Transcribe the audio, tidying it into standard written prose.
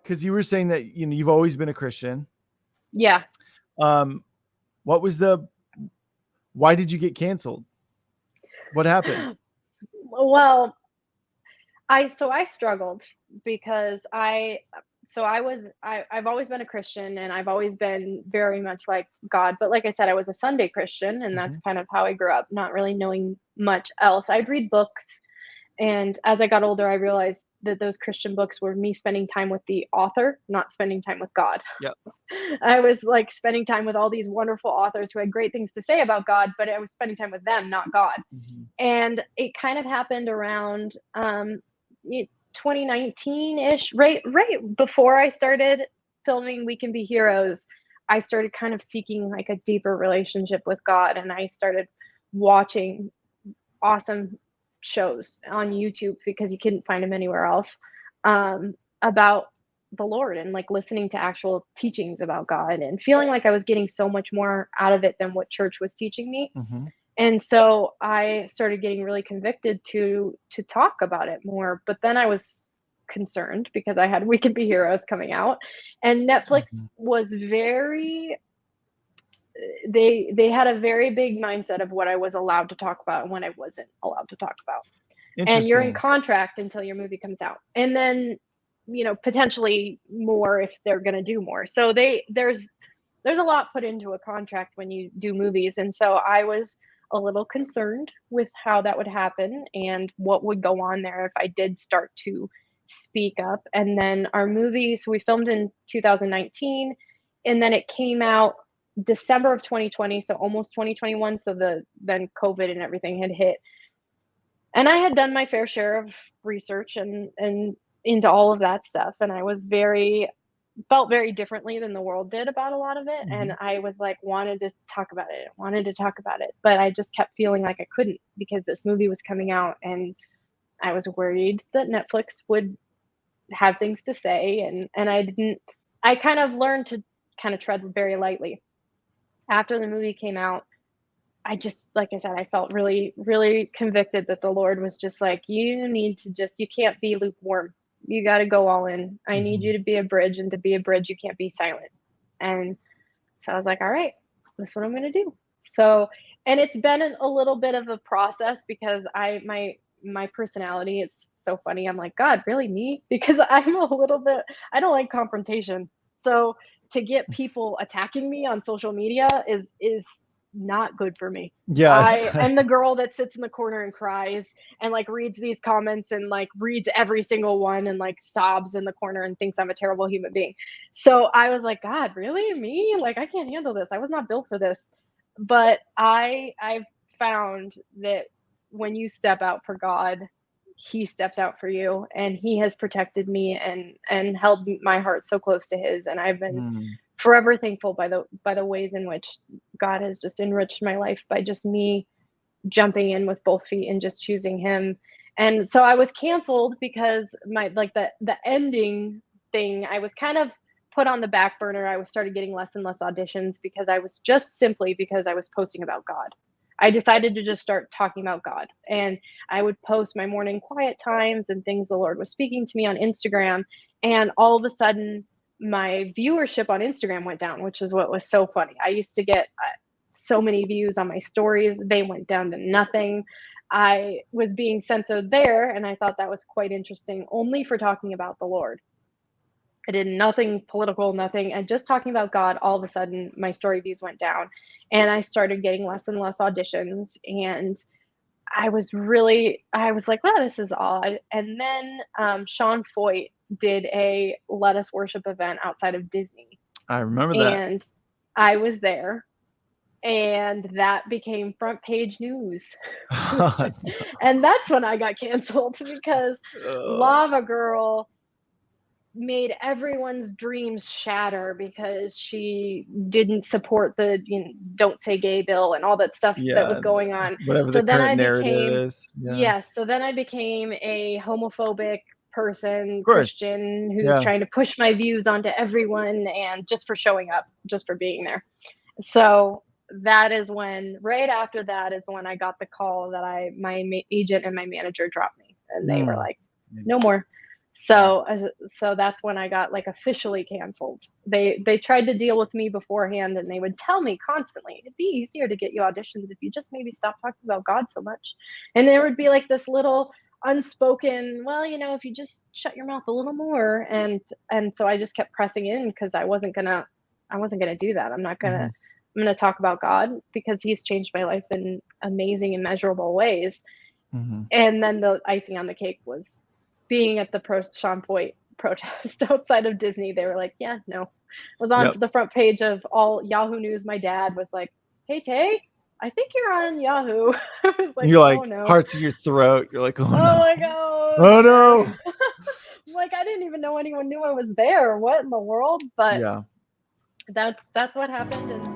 because you were saying that, you know, you've always been a Christian. Yeah. What was why did you get canceled? What happened? Well, I struggled because I've always been a Christian, and I've always been very much like God. But like I said, I was a Sunday Christian, and that's kind of how I grew up, not really knowing much else. I'd read books, and as I got older, I realized that those Christian books were me spending time with the author, not spending time with God. Yep. I was like spending time with all these wonderful authors who had great things to say about God, but I was spending time with them, not God. And it kind of happened around 2019-ish, right before I started filming We Can Be Heroes. I started kind of seeking like a deeper relationship with God, and I started watching awesome shows on YouTube, because you couldn't find them anywhere else, about the Lord, and like listening to actual teachings about God, and feeling like I was getting so much more out of it than what church was teaching me. And so I started getting really convicted to talk about it more. But then I was concerned because I had We Can Be Heroes coming out, and Netflix was very, they had a very big mindset of what I was allowed to talk about and when I wasn't allowed to talk about. And you're in contract until your movie comes out, and then, you know, potentially more if they're going to do more. So there's a lot put into a contract when you do movies. And so I was a little concerned with how that would happen and what would go on there if I did start to speak up. And then our movie, so we filmed in 2019, and then it came out December of 2020, so almost 2021. So then COVID and everything had hit. And I had done my fair share of research and into all of that stuff. And I was felt very differently than the world did about a lot of it. And I was like, wanted to talk about it. But I just kept feeling like I couldn't, because this movie was coming out, and I was worried that Netflix would have things to say. And I kind of learned to kind of tread very lightly. After the movie came out, I just, like I said, I felt really, really convicted that the Lord was just like, you can't be lukewarm. You got to go all in. I need you to be a bridge, and to be a bridge, you can't be silent. And so I was like, all right, that's what I'm going to do. So, and it's been a little bit of a process, because my personality, it's so funny. I'm like, God, really, me? Because I'm a little bit, I don't like confrontation. So to get people attacking me on social media is not good for me. Yeah. I am the girl that sits in the corner and cries, and like reads these comments, and like reads every single one, and like sobs in the corner and thinks I'm a terrible human being. So I was like, God, really? Me? Like, I can't handle this. I was not built for this. But I've found that when you step out for God, He steps out for you, and He has protected me and held my heart so close to His. And I've been forever thankful by the ways in which God has just enriched my life by just me jumping in with both feet and just choosing Him. And so I was canceled because the ending thing, I was kind of put on the back burner. I started getting less and less auditions because I was posting about God. I decided to just start talking about God, and I would post my morning quiet times and things the Lord was speaking to me on Instagram. And all of a sudden, my viewership on Instagram went down, which is what was so funny. I used to get so many views on my stories. They went down to nothing. I was being censored there, and I thought that was quite interesting, only for talking about the Lord. I did nothing political, nothing. And just talking about God, all of a sudden, my story views went down, and I started getting less and less auditions. And I was like, wow, this is odd. And then Sean Foyt did a Let Us Worship event outside of Disney. I remember that. And I was there, and that became front page news. And that's when I got canceled, because Lava Girl made everyone's dreams shatter because she didn't support the Don't Say Gay bill and all that stuff that was going on. Whatever the current narrative is. Yes. So then I became a homophobic person, Christian, who's trying to push my views onto everyone, and just for showing up, just for being there. So that is when, right after that is when I got the call that my agent and my manager dropped me, and they were like, no more. So that's when I got like officially canceled. They tried to deal with me beforehand, and they would tell me constantly, it'd be easier to get you auditions if you just maybe stop talking about God so much. And there would be like this little unspoken, well, if you just shut your mouth a little more. And so I just kept pressing in, because I wasn't gonna do that. I'm gonna talk about God, because he's changed my life in amazing, immeasurable ways. And then the icing on the cake was being at the Sean Foyt protest outside of Disney. They were like, yeah, no. I was on the front page of all Yahoo News. My dad was like, hey, Tay, I think you're on Yahoo. I was like, you're like, oh, no. Hearts in your throat. You're like, oh, no. my God. Oh, no. Like, I didn't even know anyone knew I was there. What in the world? But yeah, that's what happened. And